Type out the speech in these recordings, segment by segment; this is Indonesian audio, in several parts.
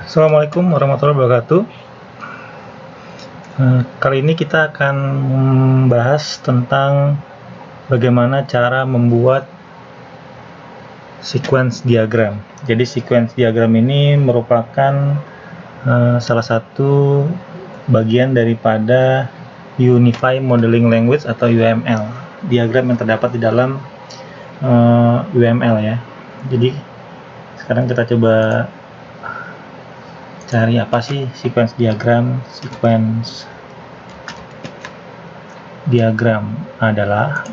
Assalamualaikum warahmatullahi wabarakatuh. Kali ini kita akan membahas tentang bagaimana cara membuat sequence diagram. Jadi sequence diagram ini merupakan salah satu bagian daripada Unified Modeling Language atau UML, diagram yang terdapat di dalam UML ya. Jadi sekarang kita coba cari apa sih sequence diagram. Sequence diagram adalah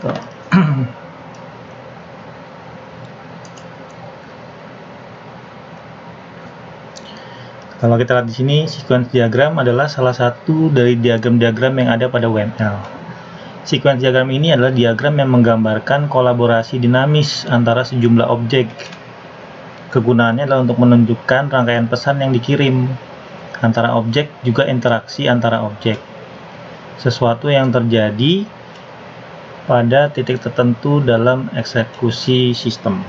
kalau kita lihat di sini, sequence diagram adalah salah satu dari diagram-diagram yang ada pada UML. Sequence diagram ini adalah diagram yang menggambarkan kolaborasi dinamis antara sejumlah objek. Kegunaannya adalah untuk menunjukkan rangkaian pesan yang dikirim antara objek, juga interaksi antara objek. Sesuatu yang terjadi pada titik tertentu dalam eksekusi sistem.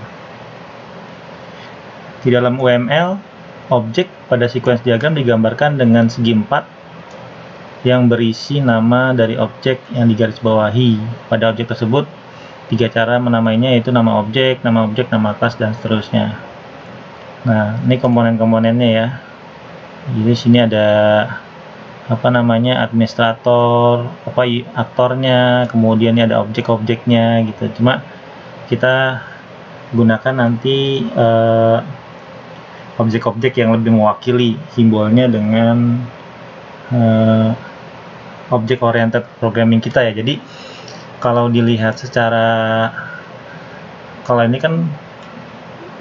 Di dalam UML, objek pada sequence diagram digambarkan dengan segi 4 yang berisi nama dari objek yang digarisbawahi. Pada objek tersebut, 3 cara menamainya, yaitu nama objek, nama kelas, dan seterusnya. Nah, ini komponen-komponennya ya. Jadi sini ada administrator, aktornya, kemudian ada objek-objeknya gitu. Cuma kita gunakan nanti objek-objek yang lebih mewakili, simbolnya dengan object oriented programming kita ya. Jadi kalau dilihat secara, kalau ini kan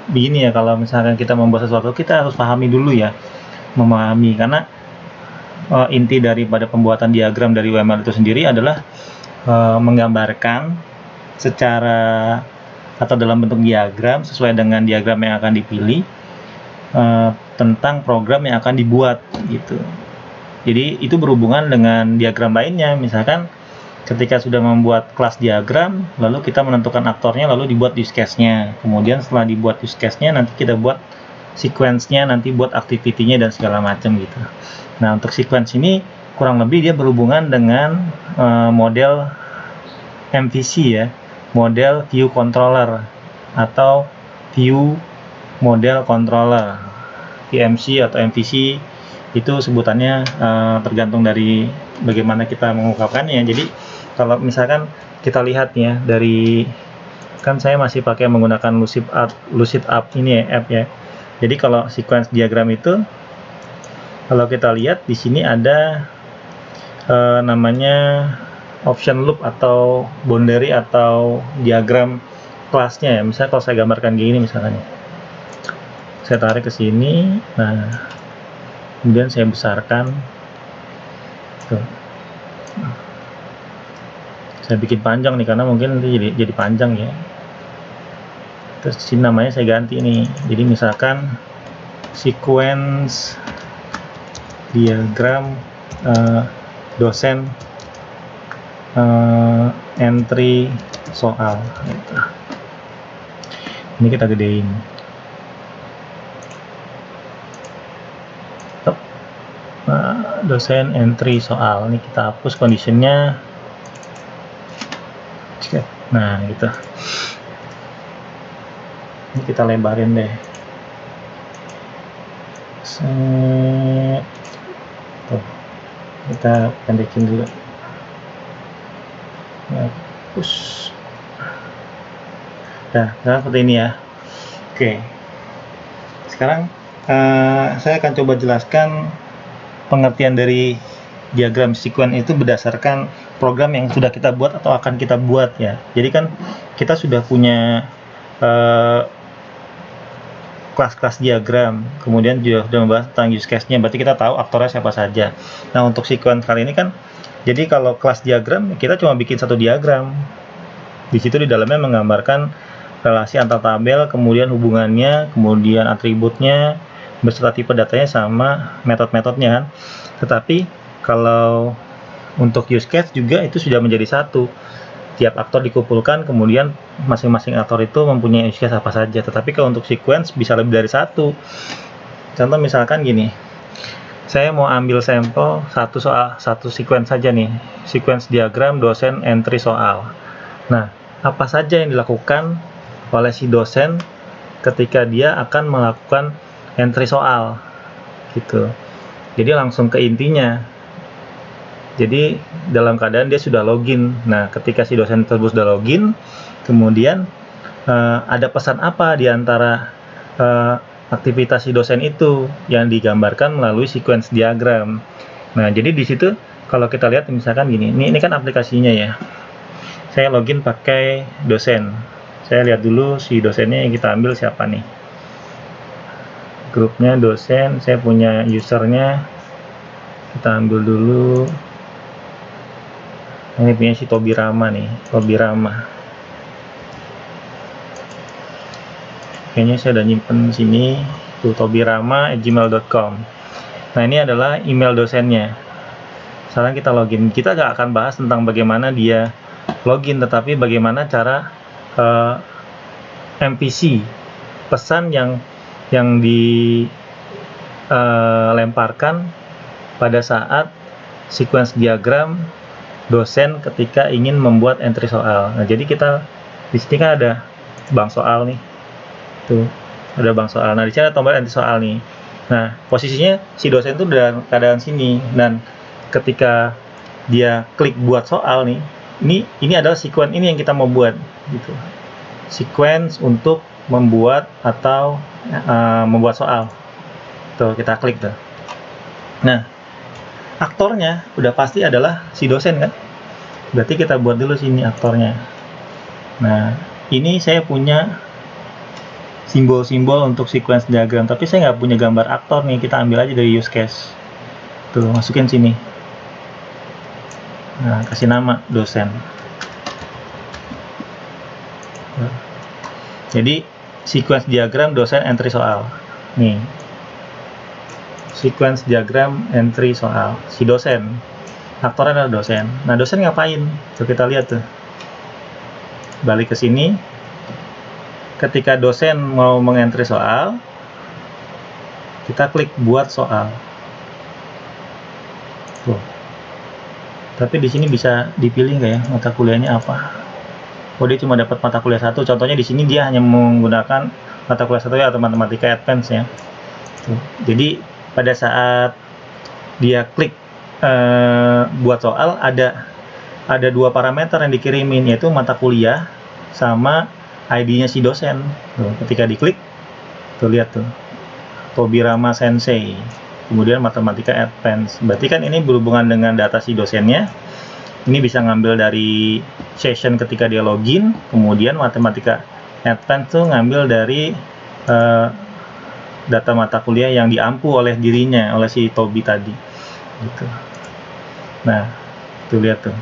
begini ya, kalau misalkan kita membuat sesuatu, kita harus pahami dulu ya, memahami, karena inti daripada pembuatan diagram dari UML itu sendiri adalah menggambarkan secara atau dalam bentuk diagram sesuai dengan diagram yang akan dipilih tentang program yang akan dibuat gitu. Jadi itu berhubungan dengan diagram lainnya. Misalkan ketika sudah membuat kelas diagram, lalu kita menentukan aktornya, lalu dibuat use case-nya. Kemudian setelah dibuat use case-nya, nanti kita buat sequence-nya, nanti buat activity-nya dan segala macam gitu. Nah, untuk sequence ini kurang lebih dia berhubungan dengan model MVC ya, model view controller atau view model controller. VMC atau MVC itu sebutannya tergantung dari bagaimana kita mengungkapkannya. Jadi kalau misalkan kita lihat ya, dari kan saya masih pakai menggunakan Lucid App ini ya, app ya. Jadi kalau sequence diagram itu, kalau kita lihat di sini ada namanya option loop atau boundary atau diagram kelasnya ya. Misalnya kalau saya gambarkan gini misalkan, saya tarik ke sini, nah kemudian saya besarkan tuh. Saya bikin panjang nih karena mungkin nanti jadi panjang ya. Terus sini namanya saya ganti nih. Jadi misalkan sequence diagram dosen entry soal gitu. Ini kita gedein. Nah, dosen entry soal ini kita hapus conditionnya. Nah gitu, ini kita lebarin deh. Tuh, kita pendekin dulu. Hapus. Nah, seperti ini ya. Oke, sekarang saya akan coba jelaskan pengertian dari diagram sequence itu berdasarkan program yang sudah kita buat atau akan kita buat ya. Jadi kan kita sudah punya kelas-kelas diagram, kemudian juga sudah membahas tentang use case-nya, berarti kita tahu aktornya siapa saja. Nah, untuk sequence kali ini kan, jadi kalau kelas diagram kita cuma bikin satu diagram. Di situ di dalamnya menggambarkan relasi antar tabel, kemudian hubungannya, kemudian atributnya, beserta tipe datanya sama metode-metodenya kan. Tetapi kalau untuk use case juga itu sudah menjadi satu. Tiap aktor dikumpulkan, kemudian masing-masing aktor itu mempunyai use case apa saja. Tetapi kalau untuk sequence bisa lebih dari satu. Contoh misalkan gini, saya mau ambil sampel satu sequence saja nih, sequence diagram dosen entry soal. Nah, apa saja yang dilakukan oleh si dosen ketika dia akan melakukan entry soal, gitu. Jadi langsung ke intinya. Jadi dalam keadaan dia sudah login. Nah, ketika si dosen tersebut sudah login, kemudian ada pesan apa di antara aktivitas si dosen itu yang digambarkan melalui sequence diagram. Nah, jadi di situ kalau kita lihat misalkan gini, ini kan aplikasinya ya. Saya login pakai dosen. Saya lihat dulu si dosennya yang kita ambil siapa nih. Grupnya dosen, saya punya usernya. Kita ambil dulu. Ini punya si Tobi Rama nih, Tobi Rama. Kayaknya saya udah nyimpen sini, tuh tobirama@gmail.com. Nah, ini adalah email dosennya. Sekarang kita login. Kita nggak akan bahas tentang bagaimana dia login, tetapi bagaimana cara MVC, pesan yang dilemparkan pada saat sequence diagram dosen ketika ingin membuat entry soal. Nah, jadi kita di sini kan ada bank soal nih. Tuh, ada bank soal. Nah, di sini ada tombol entry soal nih. Nah, posisinya si dosen itu dalam keadaan sini, dan ketika dia klik buat soal nih, ini adalah sequence ini yang kita mau buat, gitu. Sequence untuk membuat atau membuat soal. Tuh, kita klik tuh. Nah, aktornya udah pasti adalah si dosen kan? Berarti kita buat dulu sini aktornya. Nah, ini saya punya simbol-simbol untuk sequence diagram, tapi saya nggak punya gambar aktor nih. Kita ambil aja dari use case. Tuh, masukin sini. Nah, kasih nama dosen. Jadi sequence diagram dosen entry soal. Nih, sequence diagram entry soal. Si dosen, aktornya adalah dosen. Nah, dosen ngapain? Tuh, kita lihat tuh. Balik ke sini. Ketika dosen mau mengentry soal, kita klik buat soal. Tuh. Tapi di sini bisa dipilih nggak ya mata kuliahnya apa? Oh, dia cuma dapat mata kuliah satu. Contohnya di sini dia hanya menggunakan mata kuliah satu ya, atau matematika advance ya. Tuh. Jadi pada saat dia klik buat soal, ada dua parameter yang dikirimin, yaitu mata kuliah sama ID-nya si dosen. Tuh, ketika diklik, tuh lihat tuh, Tobirama Sensei, kemudian matematika advance. Berarti kan ini berhubungan dengan data si dosennya. Ini bisa ngambil dari session ketika dia login, kemudian matematika advance tuh ngambil dari data mata kuliah yang diampu oleh dirinya, oleh si Tobi tadi, gitu. Nah, tuh lihat tuh.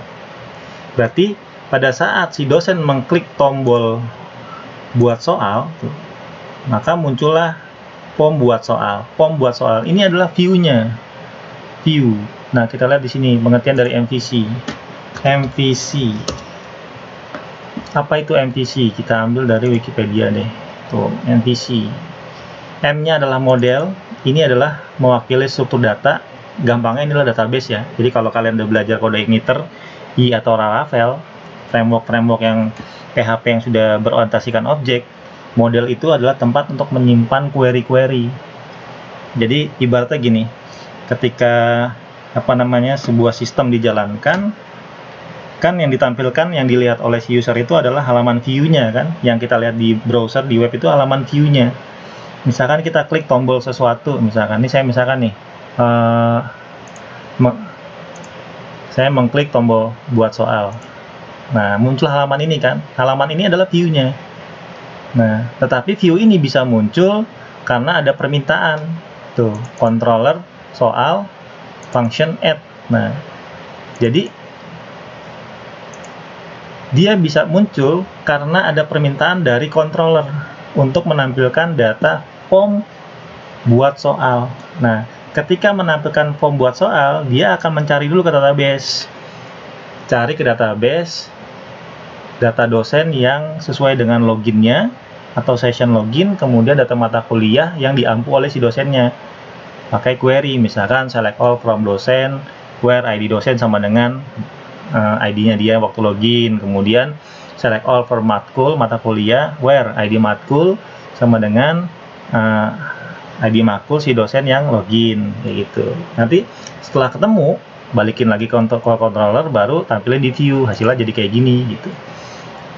Berarti pada saat si dosen mengklik tombol buat soal, tuh, maka muncullah form buat soal. Form buat soal ini adalah view-nya. View. Nah, kita lihat di sini pengertian dari MVC. MVC. Apa itu MVC? Kita ambil dari Wikipedia deh. Tuh, MVC. M-nya adalah model. Ini adalah mewakili struktur data. Gampangnya ini adalah database ya. Jadi kalau kalian udah belajar kode igniter, I atau Laravel, framework yang PHP yang sudah berorientasikan objek, model itu adalah tempat untuk menyimpan query-query. Jadi ibaratnya gini, ketika sebuah sistem dijalankan, kan yang ditampilkan, yang dilihat oleh si user itu adalah halaman view-nya kan, yang kita lihat di browser, di web itu halaman view-nya. Misalkan kita klik tombol sesuatu, misalkan ini saya mengklik tombol buat soal. Nah, muncul halaman ini kan. Halaman ini adalah view-nya. Nah, tetapi view ini bisa muncul karena ada permintaan. Tuh, controller, soal, function add. Nah, jadi dia bisa muncul karena ada permintaan dari controller untuk menampilkan data form buat soal. Nah, ketika menampilkan form buat soal, dia akan mencari dulu ke database. Cari ke database data dosen yang sesuai dengan loginnya, atau session login, kemudian data mata kuliah yang diampu oleh si dosennya. Pakai query, misalkan select all from dosen, where ID dosen sama dengan ID-nya dia waktu login, kemudian select all for matkul, mata kuliah, where ID matkul sama dengan ID matkul si dosen yang login, kayak gitu. Nanti setelah ketemu, balikin lagi ke controller, baru tampilin di view, hasilnya jadi kayak gini gitu.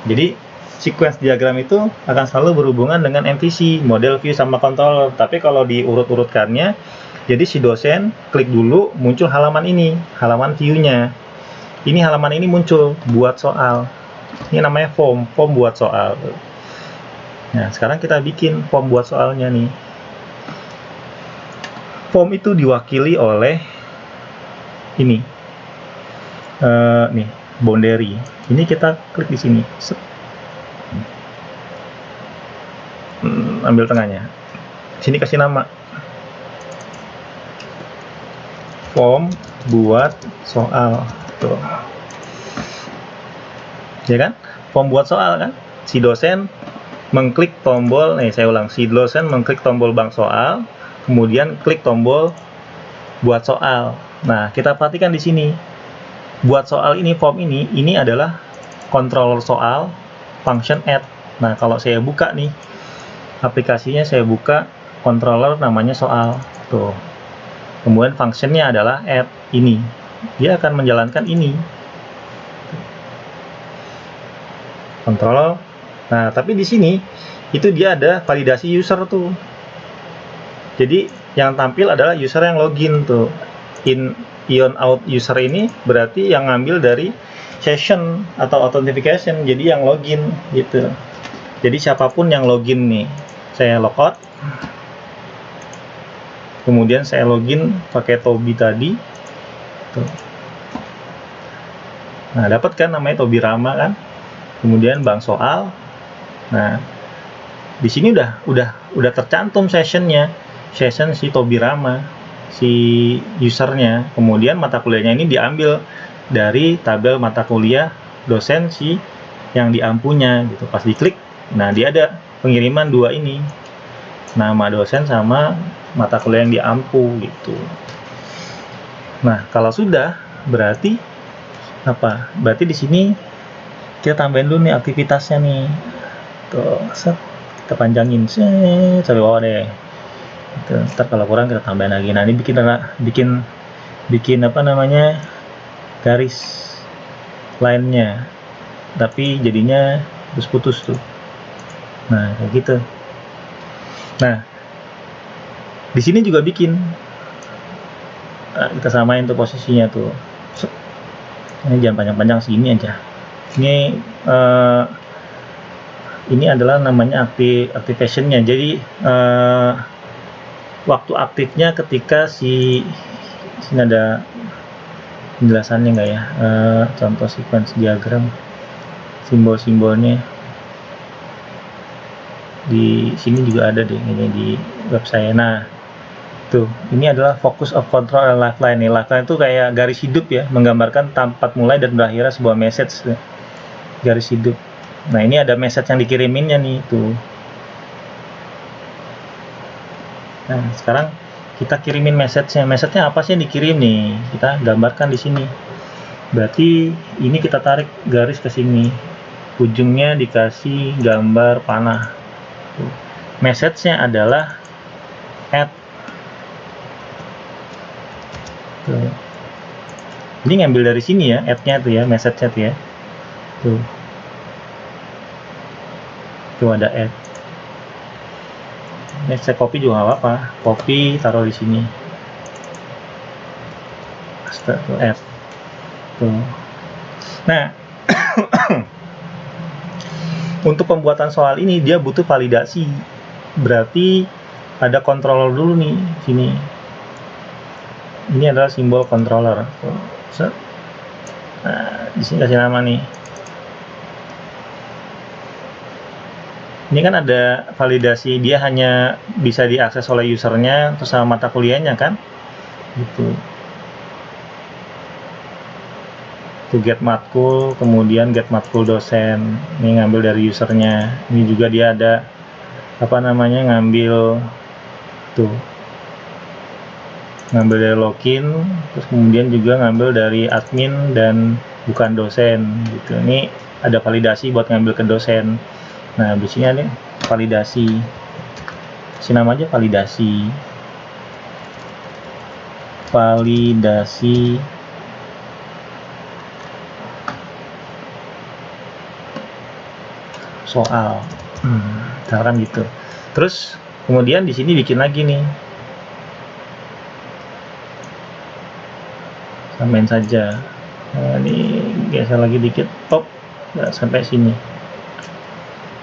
Jadi sequence diagram itu akan selalu berhubungan dengan MVC, model view sama controller. Tapi kalau diurut-urutkannya, jadi si dosen klik dulu, muncul halaman ini, halaman view-nya. Ini halaman ini muncul buat soal. Ini namanya form buat soal. Nah, sekarang kita bikin form buat soalnya nih. Form itu diwakili oleh ini. Nih, boundary. Ini kita klik di sini. Ambil tengahnya. Sini kasih nama. Form buat soal. Tuh. Ya kan? Form buat soal kan? Si dosen mengklik tombol, saya ulang, si dosen mengklik tombol bank soal, kemudian klik tombol buat soal. Nah, kita perhatikan di sini. Buat soal ini, form ini adalah controller soal, function add. Nah, kalau saya buka nih, aplikasinya saya buka, controller namanya soal. Tuh. Kemudian functionnya adalah add ini. Dia akan menjalankan ini. Controller. Nah, tapi di sini itu dia ada validasi user tuh. Jadi yang tampil adalah user yang login tuh. In out user ini berarti yang ngambil dari session atau authentication. Jadi yang login gitu. Jadi siapapun yang login nih, saya logout. Kemudian saya login pakai Tobi tadi. Tuh. Nah, dapat kan namanya Tobi Rama kan? Kemudian bank soal. Nah, di sini udah tercantum sessionnya, session si Tobi Rama, si usernya. Kemudian mata kuliahnya ini diambil dari tabel mata kuliah dosen si yang diampunya gitu. Pas diklik, nah dia ada pengiriman dua ini, nama dosen sama mata kuliah yang diampu gitu. Nah, kalau sudah berarti apa? Berarti di sini kita tambahin dulu nih aktivitasnya nih. Tuh, kita panjangin sampai bawah deh. Ntar kalau kurang kita tambahin lagi. Nah, ini bikin apa namanya, garis lainnya, tapi jadinya putus tuh. Nah, kayak gitu. Nah, di sini juga bikin. Nah, kita samain tuh posisinya tuh. Ini jangan panjang-panjang, segini aja. Ini adalah namanya activationnya. Jadi waktu aktifnya ketika sini ada penjelasannya nggak ya? Contoh sequence diagram, simbol-simbolnya di sini juga ada deh, ini di web saya. Nah, tuh, ini adalah focus of control and lifeline nih. Lifeline itu kayak garis hidup ya, menggambarkan tempat mulai dan berakhirnya sebuah message. Garis hidup. Nah, ini ada message yang dikiriminnya nih tuh. Nah, sekarang kita kirimin message-nya. Message-nya apa sih yang dikirim nih? Kita gambarkan di sini. Berarti ini kita tarik garis ke sini. Ujungnya dikasih gambar panah. Tuh. Message-nya adalah add. Tuh. Ini ngambil dari sini ya, add-nya tuh ya, message-nya tuh ya. Tuh. Tuh ada add. Ini saya copy juga nggak apa-apa. Copy, taruh di sini. Tuh, add. Tuh. Nah, untuk pembuatan soal ini dia butuh validasi. Berarti ada controller dulu nih sini. Ini adalah simbol controller. Nah, di sini kasih nama nih. Ini kan ada validasi, dia hanya bisa diakses oleh usernya terus sama mata kuliahnya kan, gitu. To get matkul, kemudian get matkul dosen, ini ngambil dari usernya. Ini juga dia ada ngambil tuh, ngambil dari login, terus kemudian juga ngambil dari admin dan bukan dosen gitu. Ini ada validasi buat ngambil ke dosen. Nah, biasanya nih validasi, kasih nama aja validasi soal, misalkan gitu. Terus kemudian di sini bikin lagi nih, samain saja. Nah, ini geser lagi dikit, nggak sampai sini.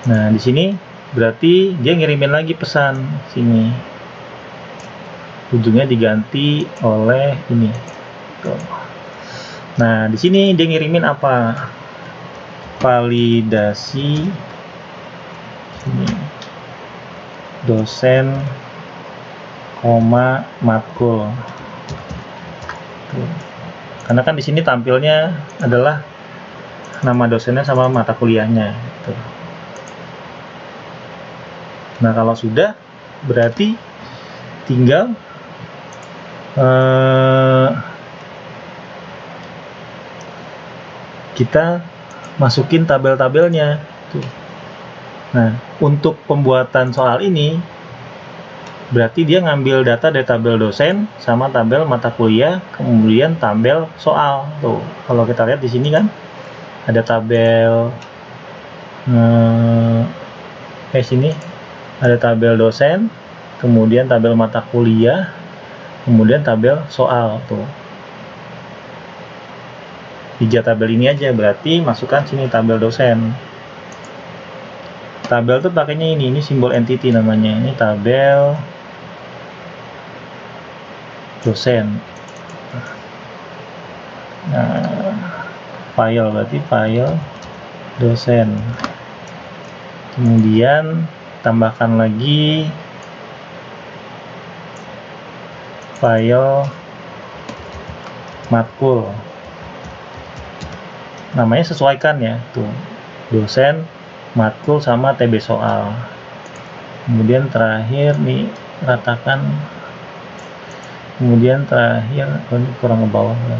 Nah, di sini berarti dia ngirimin lagi pesan sini, ujungnya diganti oleh ini. Tuh. Nah, di sini dia ngirimin apa? Validasi ini, dosen, matkul. Tuh. Karena kan di sini tampilnya adalah nama dosennya sama mata kuliahnya. Tuh. Nah, kalau sudah berarti tinggal kita masukin tabel-tabelnya. Tuh. Nah, untuk pembuatan soal ini berarti dia ngambil data dari tabel dosen sama tabel mata kuliah, kemudian tabel soal. Tuh, kalau kita lihat di sini kan ada tabel sini ada tabel dosen, kemudian tabel mata kuliah, kemudian tabel soal. Tuh, 3 tabel ini aja, berarti masukkan sini tabel dosen. Tabel tuh pakainya ini simbol entity namanya. Ini tabel dosen. Nah, file berarti file dosen. Kemudian tambahkan lagi file matkul. Namanya sesuaikan ya, tuh, dosen, matkul sama TB soal. Kemudian terakhir nih ratakan. Kemudian terakhir ini kurang ke bawah ya.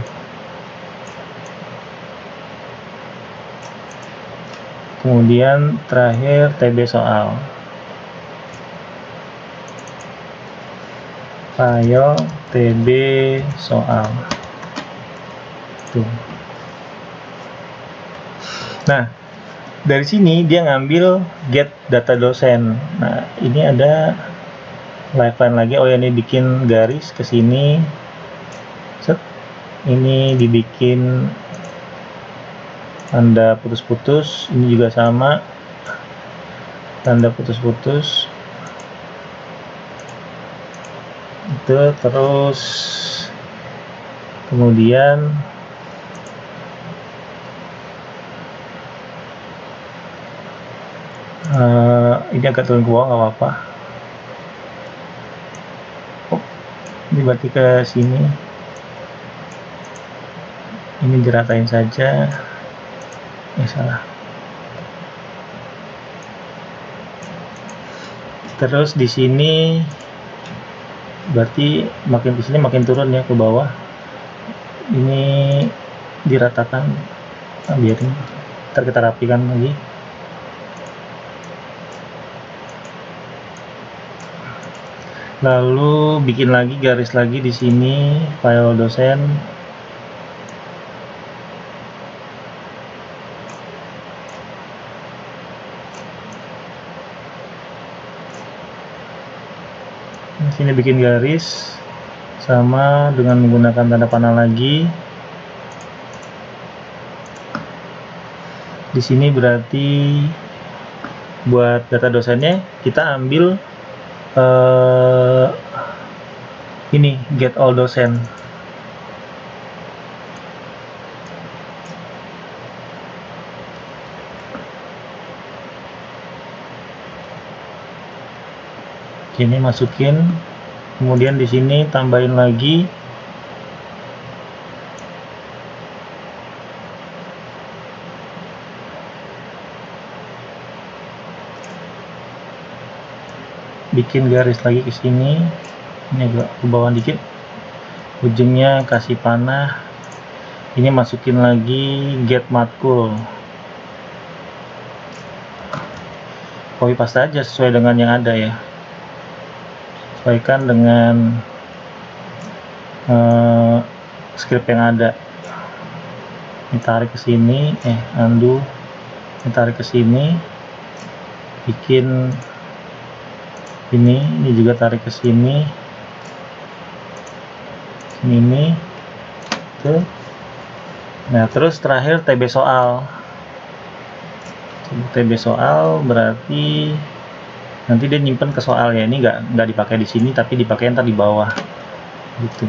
Kemudian terakhir TB soal. File TB soal. Tuh. Nah, dari sini dia ngambil get data dosen. Nah, ini ada lifeline lagi. Oh ya, ini bikin garis ke sini. Set. Ini dibikin tanda putus-putus. Ini juga sama. Tanda putus-putus. Itu terus kemudian ini agak turun ke bawah, nggak apa-apa. Ini berarti ke sini. Ini diratain saja. Salah. Terus di sini berarti makin di sini makin turun ya ke bawah. Ini diratakan. Biarin. Ntar kita rapikan lagi. Lalu bikin lagi garis lagi di sini file dosen. Di sini bikin garis sama dengan menggunakan tanda panah lagi. Di sini berarti buat data dosennya kita ambil ini get all dosen. Ini masukin, kemudian di sini tambahin lagi bikin garis lagi ke sini, ini agak ke bawah dikit, ujungnya kasih panah, ini masukin lagi get matkul, copy paste aja sesuai dengan yang ada ya, sesuaikan dengan script yang ada. Ini tarik ke sini, undo, ini tarik ke sini, bikin ini juga tarik ke sini, ini tuh. Nah terus terakhir TB soal. TB soal berarti nanti dia nyimpen ke soal ya, ini nggak dipakai di sini tapi dipakai ntar di bawah gitu.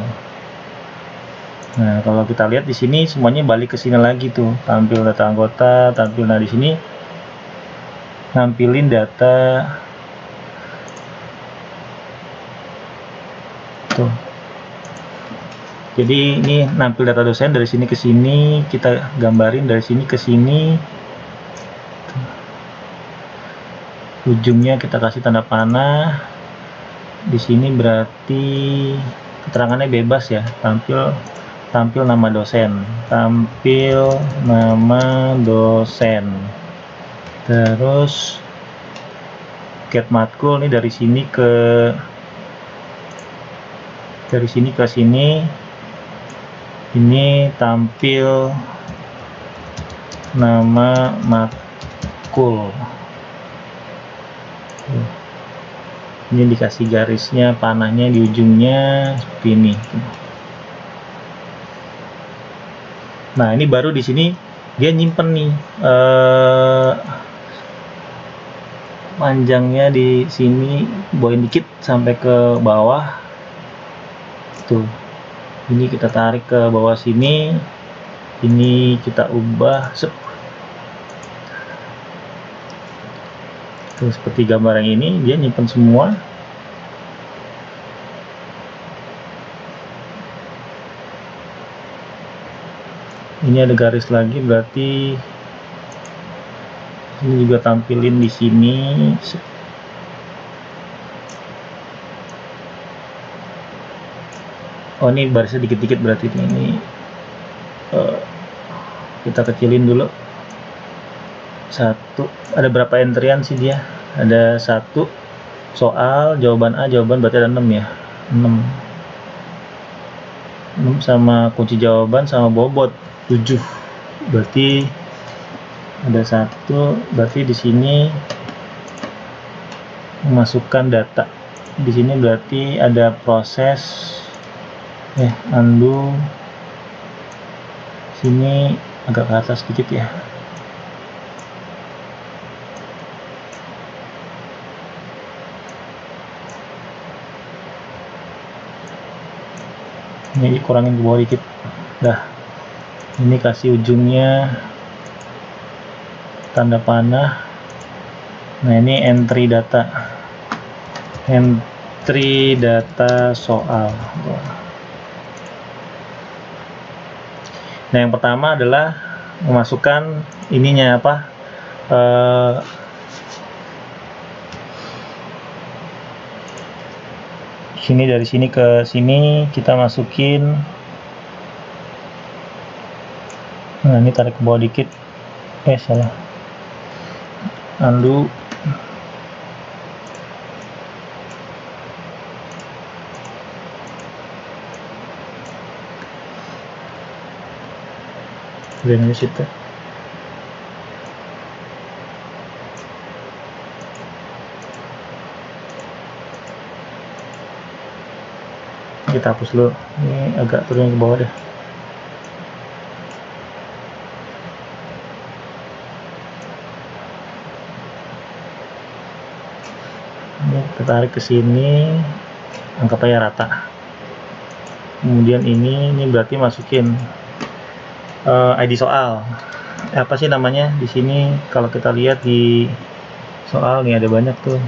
Nah kalau kita lihat di sini semuanya balik ke sini lagi tuh, tampil data anggota, tampil. Nah di sini nampilin data tuh. Jadi ini nampil data dosen dari sini ke sini, kita gambarin dari sini ke sini. Ujungnya kita kasih tanda panah. Di sini berarti keterangannya bebas ya, tampil nama dosen, terus get matkul nih dari sini ke sini, ini tampil nama matkul, ini dikasih garisnya, panahnya di ujungnya seperti ini. Nah ini baru di sini dia nyimpen nih panjangnya di sini, bawain dikit sampai ke bawah tuh. Ini kita tarik ke bawah sini, ini kita ubah tuh seperti gambar yang ini, dia nyimpen semua. Ini ada garis lagi, berarti ini juga tampilin di sini. Oh ini barisnya dikit-dikit, berarti ini kita kecilin dulu. Satu, ada berapa entryan sih dia? Ada 1 soal, jawaban A, jawaban, berarti ada 6 ya, 6 sama kunci jawaban sama bobot 7, berarti ada 1, berarti di sini memasukkan data. Di sini berarti ada proses undo, sini agak ke atas sedikit ya. Ini kurangin ke bawah dikit. Dah, ini kasih ujungnya tanda panah. Nah ini entry data soal. Nah yang pertama adalah memasukkan ininya apa, sini, dari sini ke sini kita masukin. Nah ini tarik ke bawah dikit, salah, undo. Ini situ. Kita hapus dulu, ini agak turun ke bawah deh. Ini kita tarik ke sini, anggap aja rata. Kemudian ini berarti masukin ID soal. Apa sih namanya di sini? Kalau kita lihat di soal nih ada banyak tuh.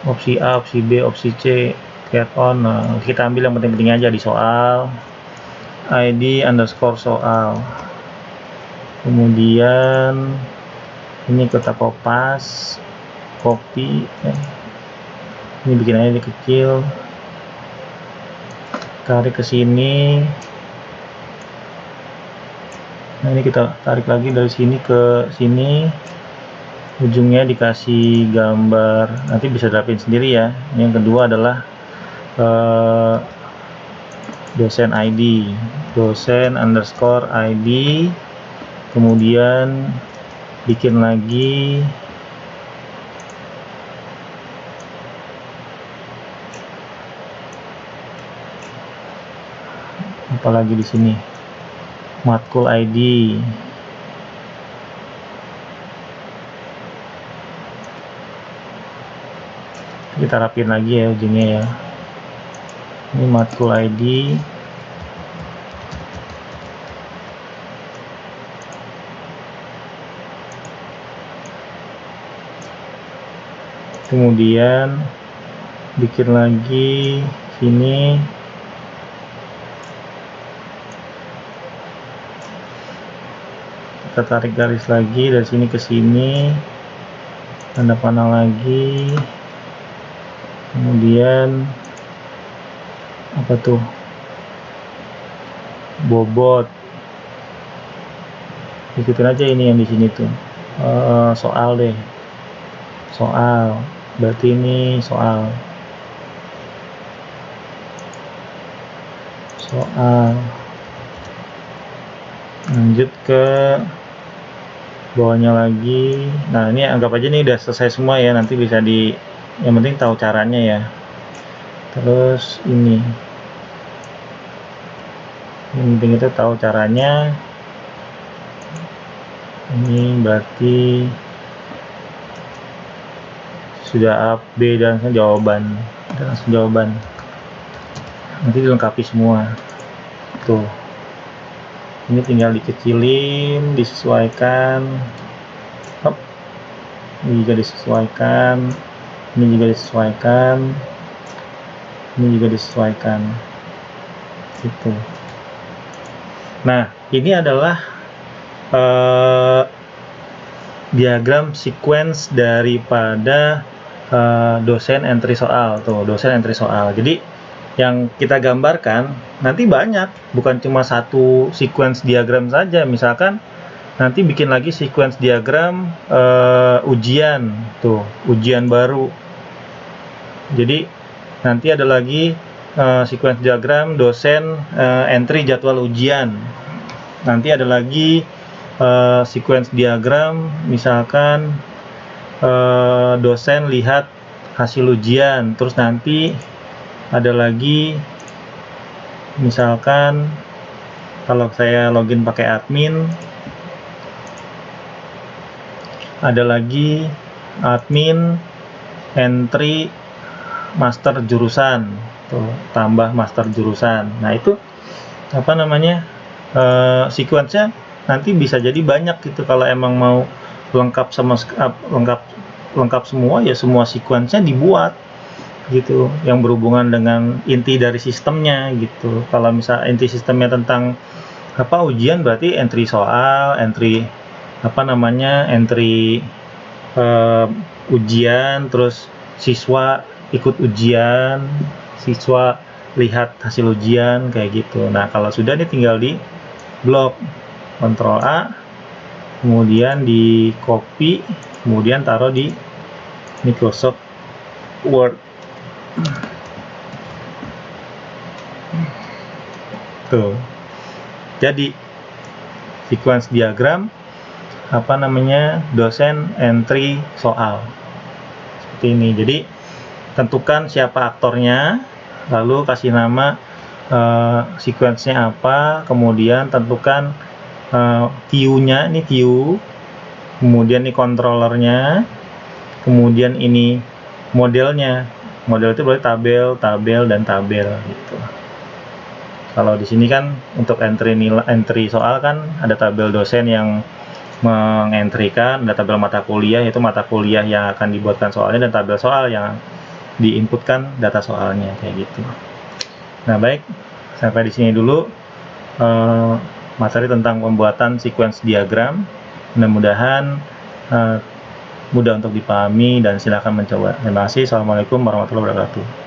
Opsi A, opsi B, opsi C, get on. Nah, kita ambil yang penting-penting aja di soal. ID underscore soal. Kemudian ini kita kopas, copy, Ini bikin aja kecil, tarik ke sini. Nah, ini kita tarik lagi dari sini ke sini, ujungnya dikasih gambar, nanti bisa terapin sendiri ya. Yang kedua adalah dosen ID, dosen underscore ID, kemudian bikin lagi apalagi di sini, matkul ID. Kita rapin lagi ya ujungnya ya. Ini matkul ID, kemudian bikin lagi sini kita tarik garis lagi dari sini ke sini, tanda panah lagi, kemudian apa tuh, bobot, ikutin aja ini yang di sini tuh. Soal deh, soal, berarti ini soal lanjut ke bawahnya lagi. Nah, ini anggap aja nih udah selesai semua ya, nanti bisa yang penting tahu caranya ya. Terus ini yang penting itu tahu caranya. Ini berarti sudah A, B dan jawaban, nanti dilengkapi semua tuh. Ini tinggal dikecilin, disesuaikan. Hop. Ini juga disesuaikan, ini juga disesuaikan, ini juga disesuaikan gitu. Nah, ini adalah diagram sequence daripada dosen entry soal tuh, dosen entry soal. Jadi yang kita gambarkan nanti banyak, bukan cuma satu sequence diagram saja. Misalkan nanti bikin lagi sequence diagram ujian tuh, ujian baru. Jadi nanti ada lagi sequence diagram dosen entry jadwal ujian. Nanti ada lagi sequence diagram misalkan dosen lihat hasil ujian. Terus nanti ada lagi misalkan kalau saya login pakai admin, ada lagi admin entry master jurusan tuh, tambah master jurusan. Nah, itu apa namanya, sequence-nya nanti bisa jadi banyak gitu. Kalau emang mau lengkap lengkap semua ya, semua sequence-nya dibuat gitu, yang berhubungan dengan inti dari sistemnya gitu. Kalau misal inti sistemnya tentang apa, ujian, berarti entry soal, entry entry ujian, terus siswa ikut ujian, siswa lihat hasil ujian, kayak gitu. Nah, kalau sudah nih tinggal di blok, Ctrl A, kemudian di copy, kemudian taruh di Microsoft Word tuh. Jadi sequence diagram dosen entry soal seperti ini. Jadi tentukan siapa aktornya, lalu kasih nama sequence-nya apa, kemudian tentukan view-nya, ini view, kemudian ini controllernya, kemudian ini modelnya. Model itu berarti tabel, dan tabel gitu. Kalau di sini kan untuk entry soal kan ada tabel dosen yang mengentrikan, ada tabel mata kuliah, yaitu mata kuliah yang akan dibuatkan soalnya, dan tabel soal yang diinputkan data soalnya, kayak gitu. Nah, baik, sampai di sini dulu materi tentang pembuatan sequence diagram. Mudah-mudahan mudah untuk dipahami dan silakan mencoba. Terima kasih. Assalamualaikum warahmatullahi wabarakatuh.